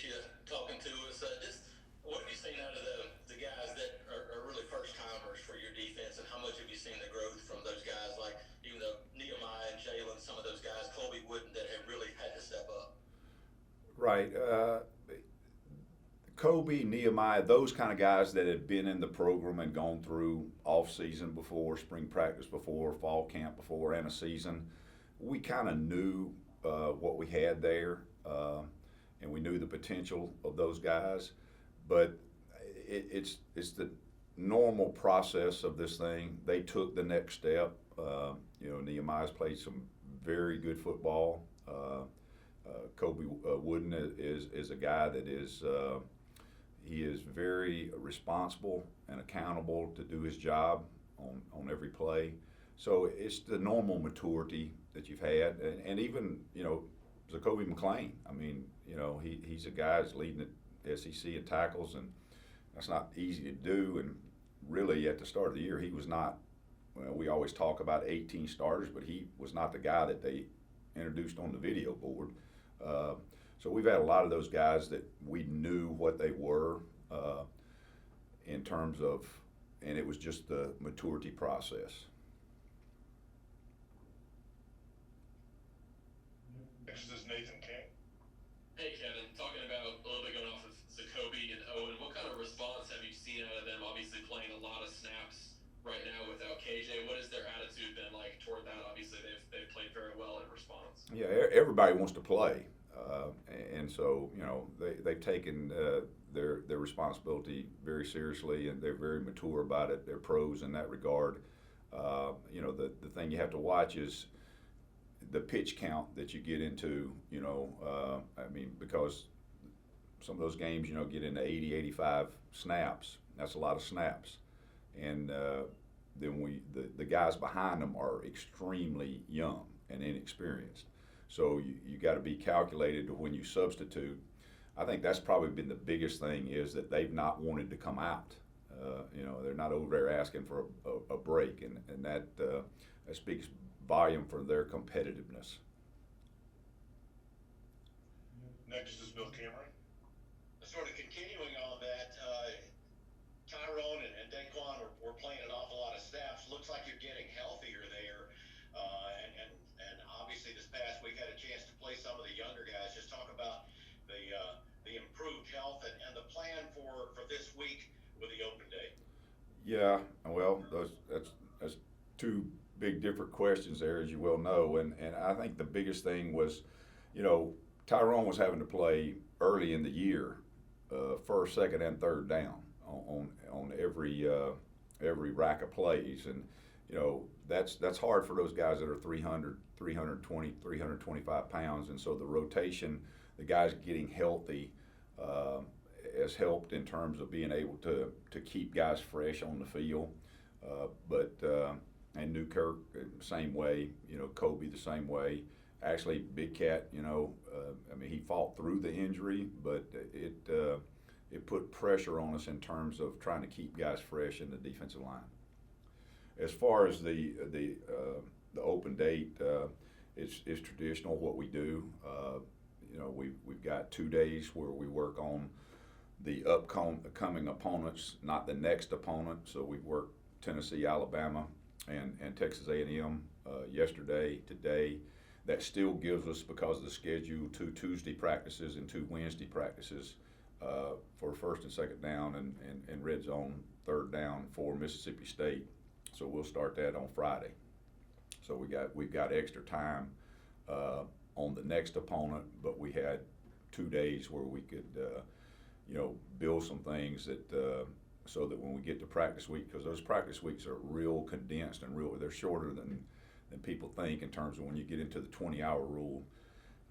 appreciate you talking to us. Just what have you seen out of the guys that are really first timers for your defense, and how much have you seen the growth from those guys, like even though Nehemiah and Jalen, some of those guys, Colby Wooden, that have really had to step up? Right. Kobe, Nehemiah, those kind of guys that had been in the program and gone through off season before, spring practice before, fall camp before, and a season, we kind of knew what we had there, and we knew the potential of those guys. But it's the normal process of this thing. They took the next step. Nehemiah's played some very good football. Kobe Wooden is a guy that is he is very responsible and accountable to do his job on every play. So it's the normal maturity that you've had, and even Zacoby McClain. I mean, he's a guy that's leading the SEC in tackles, and that's not easy to do. And really, at the start of the year, he was not. Well, we always talk about 18 starters, but he was not the guy that they introduced on the video board. So we've had a lot of those guys that we knew what they were in terms of, and it was just the maturity process. Next is Nathan King. Hey Kevin, talking about a little bit going off of Zacoby and Owen, what kind of response have you seen out of them? Obviously playing a lot of snaps right now without KJ. What has their attitude been like toward that? Obviously they've played very well in response. Yeah, everybody wants to play, and so they've taken their responsibility very seriously, and they're very mature about it. They're pros in that regard. The thing you have to watch is the pitch count that you get into. Because some of those games get into 80, 85 snaps. That's a lot of snaps, and then the guys behind them are extremely young and inexperienced. So you got to be calculated to when you substitute. I think that's probably been the biggest thing, is that they've not wanted to come out. They're not over there asking for a break, and that speaks volume for their competitiveness. Next is Bill Cameron. Sort of continuing on that, Tyrone and Daquan were playing an awful lot of snaps. Looks like you're getting healthier there. And obviously this past week had a chance to play some of the younger guys. Just talk about the improved health and the plan for this week with the open day. Yeah, well, that's two big different questions there, as you well know, and I think the biggest thing was, Tyrone was having to play early in the year, first, second, and third down on every rack of plays, and that's hard for those guys that are 300, 320, 325 pounds, and so the rotation, the guys getting healthy, has helped in terms of being able to keep guys fresh on the field. And Newkirk, same way, Kobe the same way. Actually, Big Cat, he fought through the injury, but it put pressure on us in terms of trying to keep guys fresh in the defensive line. As far as the open date, it's traditional what we do. We've got 2 days where we work on the upcoming opponents, not the next opponent. So we worked Tennessee, Alabama, and Texas A&M yesterday, today. That still gives us, because of the schedule, 2 Tuesday practices and 2 Wednesday practices for first and second down, and red zone third down for Mississippi State. So we'll start that on Friday. So we've got extra time on the next opponent, but we had 2 days where we could build some things that so that when we get to practice week, because those practice weeks are real condensed and they're shorter than people think in terms of when you get into the 20-hour rule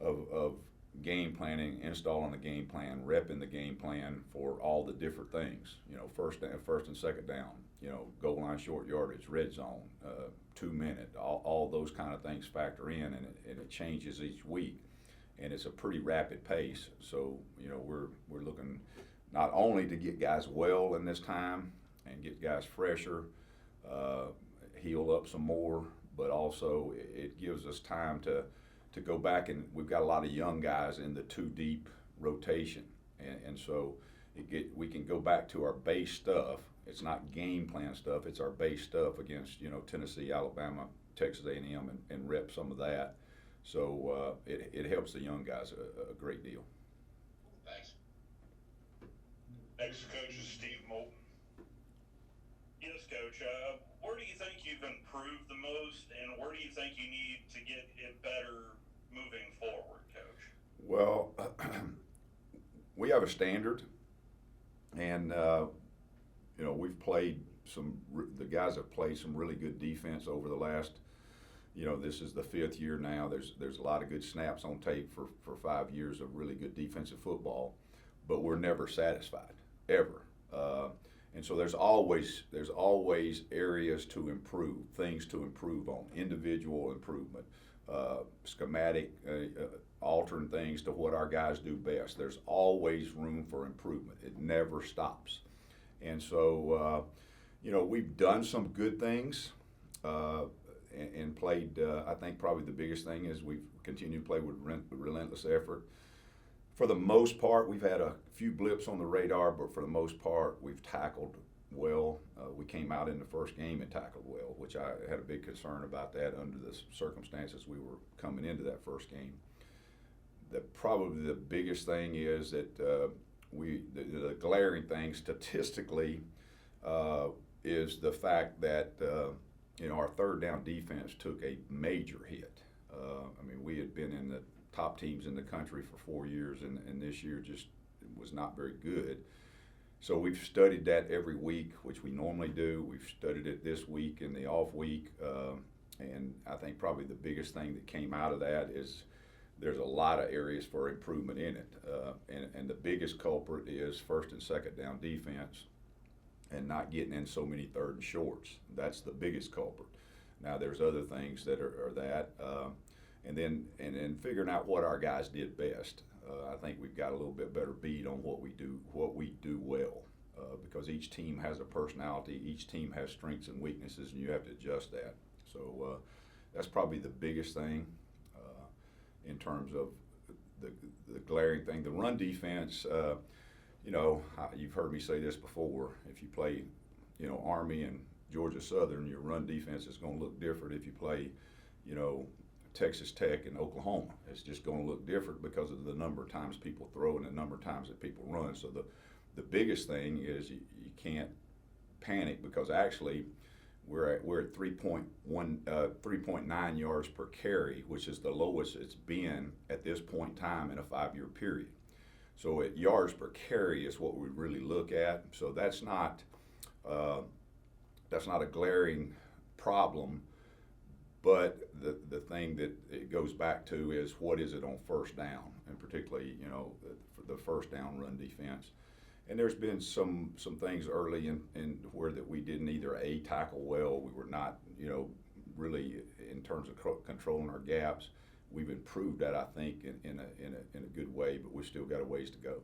of game planning, installing the game plan, repping the game plan for all the different things. First and second down, goal line, short yardage, red zone, 2 minute, all those kind of things factor in, and it changes each week, and it's a pretty rapid pace. So we're looking not only to get guys well in this time and get guys fresher, heal up some more, but also it gives us time to go back, and we've got a lot of young guys in the 2 deep rotation. and so we can go back to our base stuff. It's not game plan stuff. It's our base stuff against Tennessee, Alabama, Texas A&M, and rep some of that. So it helps the young guys a great deal. Thanks. Next coach is Steve Moulton. Yes, Coach. Where do you think you've improved the most, and where do you think you need to get it better moving forward, Coach? Well, we have a standard, and we've played the guys have played some really good defense over the last. This is the 5th year now. There's a lot of good snaps on tape for 5 years of really good defensive football, but we're never satisfied ever. And so there's always areas to improve, things to improve on, individual improvement, schematic, altering things to what our guys do best. There's always room for improvement. It never stops. And so, we've done some good things and played. I think probably the biggest thing is we've continued to play with relentless effort. For the most part, we've had a few blips on the radar, but for the most part, we've tackled well. We came out in the first game and tackled well, which I had a big concern about that under the circumstances we were coming into that first game. Probably the biggest thing is that the glaring thing statistically is the fact that our third down defense took a major hit. We had been in the top teams in the country for 4 years, and this year just was not very good. So we've studied that every week, which we normally do. We've studied it this week in the off week, and I think probably the biggest thing that came out of that is there's a lot of areas for improvement in it, and the biggest culprit is first and second down defense and not getting in so many third and shorts. That's the biggest culprit. Now there's other things that are that. And then figuring out what our guys did best. I think we've got a little bit better beat on what we do well, because each team has a personality, each team has strengths and weaknesses, and you have to adjust that. So that's probably the biggest thing in terms of the glaring thing. The run defense, you've heard me say this before. If you play, Army and Georgia Southern, your run defense is going to look different if you play, Texas Tech and Oklahoma. It's just going to look different because of the number of times people throw and the number of times that people run. So the biggest thing is you can't panic, because actually we're at 3.9 yards per carry, which is the lowest it's been at this point in time in a 5-year period. So at yards per carry is what we really look at. So that's not a glaring problem. But the thing that it goes back to is what is it on first down, and particularly, for the first down run defense. And there's been some things early in where that we didn't either tackle well. We were not, really in terms of controlling our gaps. We've improved that, I think, in a good way, but we've still got a ways to go.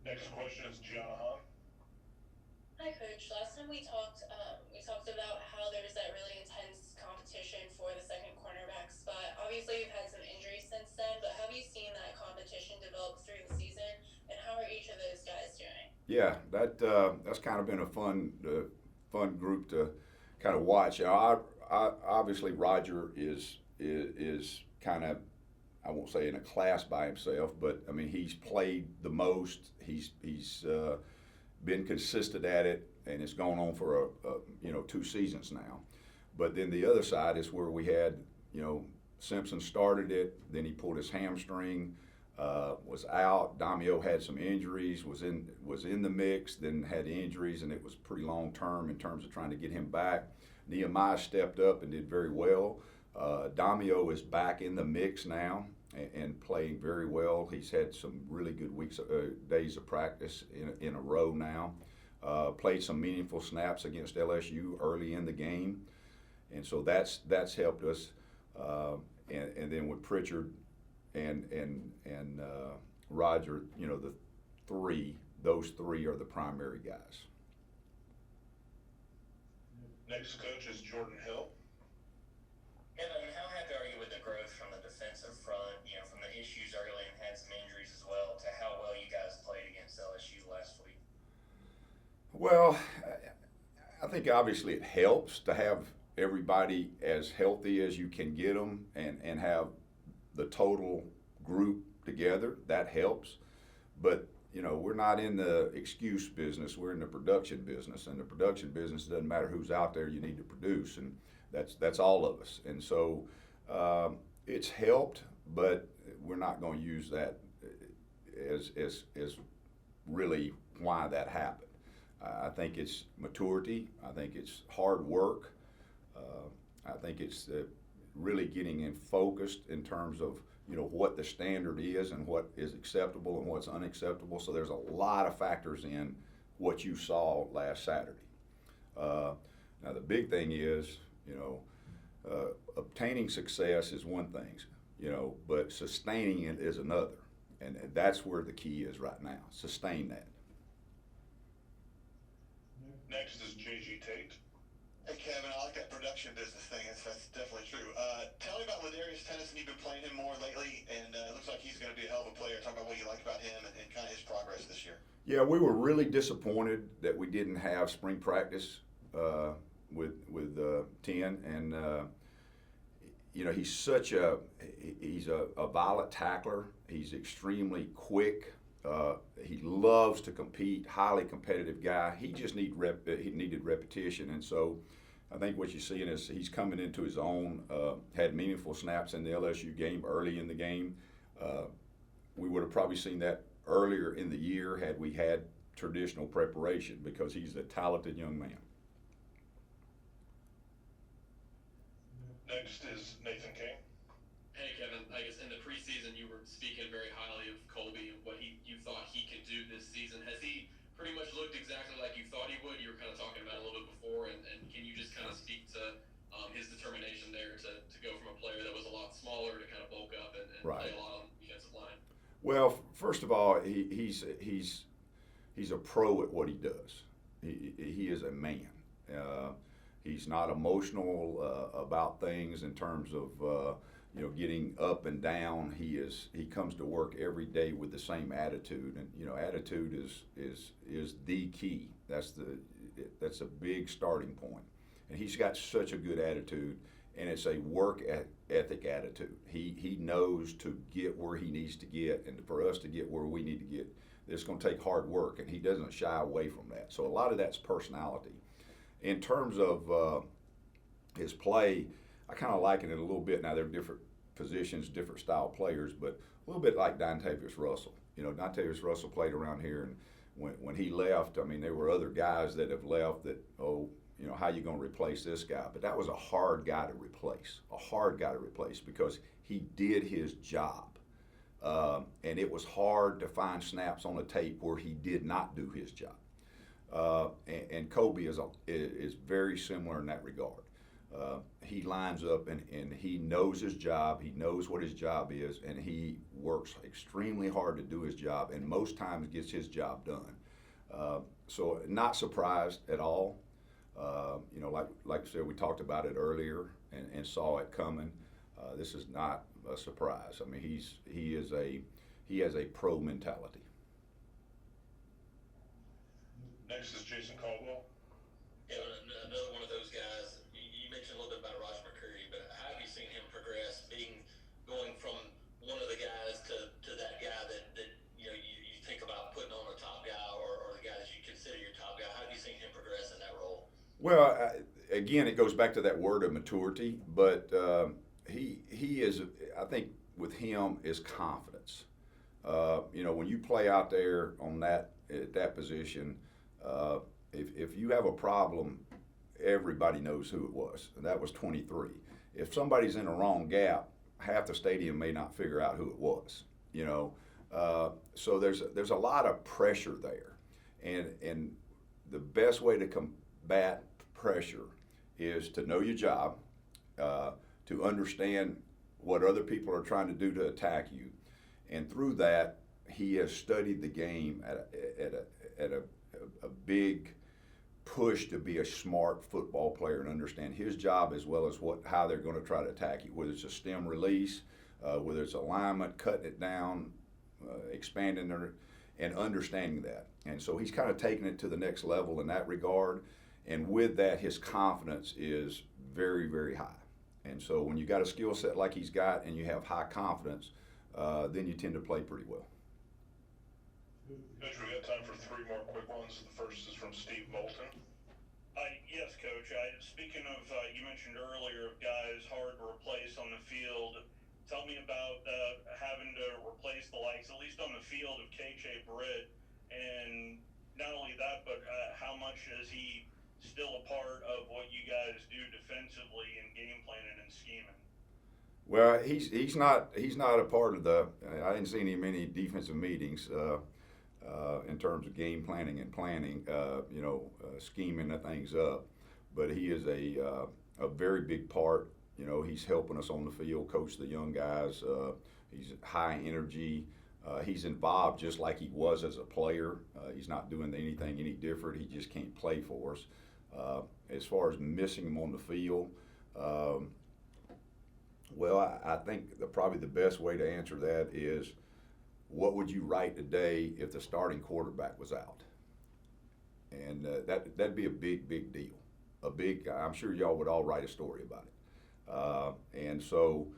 Next question is Gianna Hahn. Hi, Coach. Last time we talked about how there's that really intense competition for the second cornerbacks, but obviously you've had some injuries since then. But have you seen that competition develop through the season, and how are each of those guys doing? Yeah, that's kind of been a fun group to kind of watch. Obviously Roger is kind of, I won't say in a class by himself, but he's played the most. He's been consistent at it, and it's gone on for 2 seasons now. But then the other side is where we had, Simpson started it, then he pulled his hamstring, was out. Damio had some injuries, was in the mix, then had injuries, and it was pretty long term in terms of trying to get him back. Nehemiah stepped up and did very well. Damio is back in the mix now and playing very well. He's had some really good days of practice in a row now. Played some meaningful snaps against LSU early in the game, and so that's helped us. And then with Pritchard and Roger, those three are the primary guys. Next coach is Jordan Hill. Kevin, how happy are you with the growth from the defensive front? From the issues early and had some injuries Well, I think obviously it helps to have everybody as healthy as you can get them and have the total group together. That helps. But, we're not in the excuse business. We're in the production business. And the production business doesn't matter who's out there, you need to produce. And that's all of us. And so it's helped, but we're not going to use that as really why that happened. I think it's maturity. I think it's hard work. I think it's really getting in focused in terms of what the standard is and what is acceptable and what's unacceptable. So there's a lot of factors in what you saw last Saturday. Now the big thing is obtaining success is one thing, but sustaining it is another, and that's where the key is right now. Sustain that. Next is J.G. Tate. Hey, Kevin, I like that production business thing. That's definitely true. Tell me about Ladarius Tennyson. You've been playing him more lately, and it looks like he's going to be a hell of a player. Talk about what you like about him and kind of his progress this year. Yeah, we were really disappointed that we didn't have spring practice with 10, and he's he's a violent tackler. He's extremely quick. He loves to compete, highly competitive guy. He just he needed repetition, and so I think what you're seeing is he's coming into his own, had meaningful snaps in the LSU game early in the game. We would have probably seen that earlier in the year had we had traditional preparation, because he's a talented young man. Next is Nathan King. Hey Kevin, I guess in the preseason you were speaking very highly of Colby and what you thought he could do this season. Has he pretty much looked exactly like you thought he would? You were kind of talking about it a little bit before, and can you just kind of speak to his determination there to go from a player that was a lot smaller to kind of bulk up and Right. play a lot on the defensive line? Well, first of all, he's a pro at what he does. He is a man. He's not emotional about things in terms of getting up and down. He comes to work every day with the same attitude, and attitude is the key. That's a big starting point, and he's got such a good attitude, and it's a work ethic attitude. He knows to get where he needs to get, and for us to get where we need to get, it's going to take hard work, and he doesn't shy away from that. So a lot of that's personality. In terms of his play, I kind of liken it a little bit. Now, they're different positions, different style players, but a little bit like Dontavius Russell. Dontavius Russell played around here, and when he left, I mean, there were other guys that have left that, how you going to replace this guy? But that was a hard guy to replace because he did his job. And it was hard to find snaps on the tape where he did not do his job. And Kobe is very similar in that regard. He lines up and he knows his job. He knows what his job is, and he works extremely hard to do his job, and most times gets his job done. So not surprised at all. Like I said, we talked about it earlier and saw it coming. This is not a surprise. I mean, he has a pro mentality. Next is Jason Caldwell. Yeah, another one of those guys. You mentioned a little bit about Roger McCreary, but how have you seen him progress, going from one of the guys to that guy that you think about putting on a top guy or the guy that you consider your top guy? How have you seen him progress in that role? Well, again, it goes back to that word of maturity, but he is, I think with him, is confidence. When you play out there at that position, if you have a problem, everybody knows who it was, and that was 23. If somebody's in the wrong gap, half the stadium may not figure out who it was. So there's a lot of pressure there, and the best way to combat pressure is to know your job, to understand what other people are trying to do to attack you, and through that, he has studied the game at a big push to be a smart football player and understand his job as well as how they're going to try to attack you, whether it's a stem release, whether it's alignment, cutting it down, expanding their. and understanding that. And so he's kind of taken it to the next level in that regard. And with that, his confidence is very, very high. And so when you got a skill set like he's got and you have high confidence, then you tend to play pretty well. Coach, we got time for 3 more quick ones. The first is from Steve Moulton. Yes, Coach. Speaking of, you mentioned earlier of guys hard to replace on the field. Tell me about having to replace the likes, at least on the field, of KJ Britt. And not only that, but how much is he still a part of what you guys do defensively and game planning and scheming? Well, he's not a part of the. I didn't see him in any defensive meetings in terms of game planning and planning, scheming the things up. But he is a very big part. He's helping us on the field, coach the young guys. He's high energy. He's involved just like he was as a player. He's not doing anything any different. He just can't play for us. As far as missing him on the field, well, I think probably the best way to answer that is, what would you write today if the starting quarterback was out? And that'd be a big deal. I'm sure y'all would all write a story about it. And so,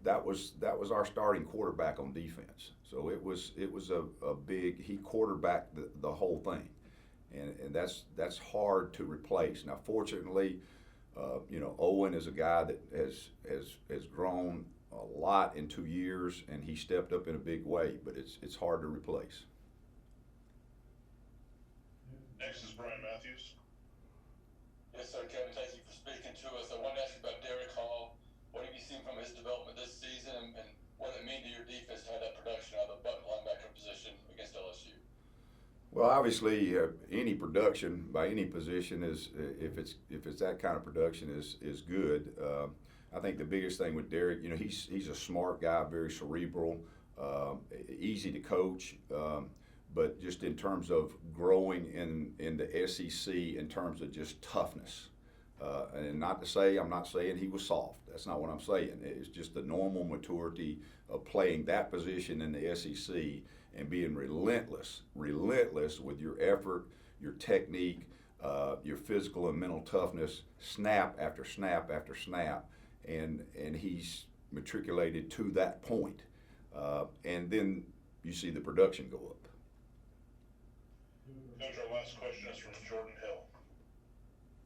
that was our starting quarterback on defense. So it was a big. He quarterbacked the whole thing, and that's hard to replace. Now, fortunately, Owen is a guy that has grown a lot in 2 years, and he stepped up in a big way. But it's hard to replace. Next is Brian Matthews. Yes, sir, Kevin, thank you for speaking to us. I wanted to ask you about Derek Hall. What have you seen from his development this season, and what does it mean to your defense to have that production out of the button linebacker position against LSU? Well, obviously, any production by any position is, if it's that kind of production, is good. I think the biggest thing with Derek, he's a smart guy, very cerebral, easy to coach. But just in terms of growing in the SEC, in terms of just toughness, and I'm not saying he was soft. That's not what I'm saying. It's just the normal maturity of playing that position in the SEC and being relentless with your effort, your technique, your physical and mental toughness, snap after snap after snap, and he's matriculated to that point, and then you see the production go up. Coach, our last question is from Jordan Hill.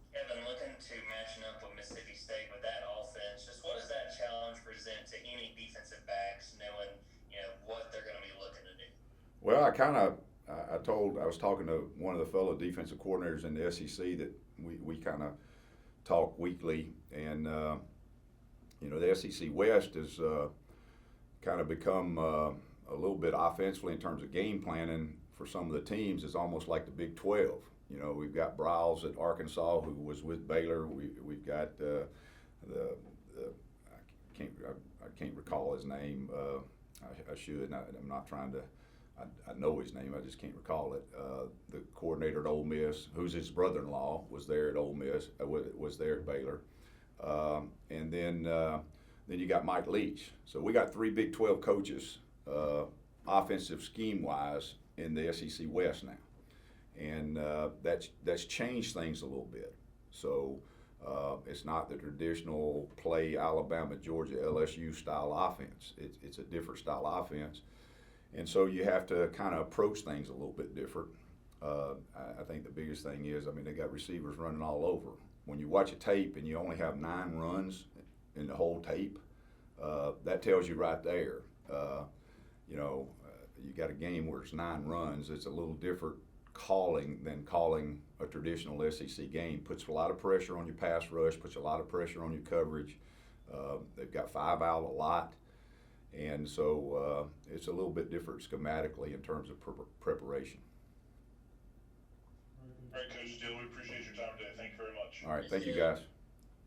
Kevin, looking to matching up with Mississippi State with that offense, just what does that challenge present to any defensive backs, knowing what they're going to be looking to do? Well, I was talking to one of the fellow defensive coordinators in the SEC that we kind of talk weekly, and the SEC West has kind of become a little bit offensively in terms of game planning for some of the teams. It's almost like the Big 12. We've got Briles at Arkansas, who was with Baylor. We've got I can't recall his name. I should. I'm not trying to. I know his name. I just can't recall it. The coordinator at Ole Miss, who's his brother-in-law, was there at Ole Miss. Was there at Baylor, and then you got Mike Leach. So we got 3 Big 12 coaches, offensive scheme-wise, in the SEC West now, and that's changed things a little bit. So it's not the traditional play Alabama, Georgia, LSU style offense. It's a different style offense, and so you have to kind of approach things a little bit different. I think the biggest thing is, they got receivers running all over. When you watch a tape and you only have 9 runs in the whole tape, that tells you right there. You got a game where it's 9 runs. It's a little different calling than calling a traditional SEC game. Puts a lot of pressure on your pass rush, puts a lot of pressure on your coverage. They've got 5 out a lot, and so it's a little bit different schematically in terms of preparation. All right, Coach Steele, we appreciate your time today. Thank you very much. All right, thank you guys.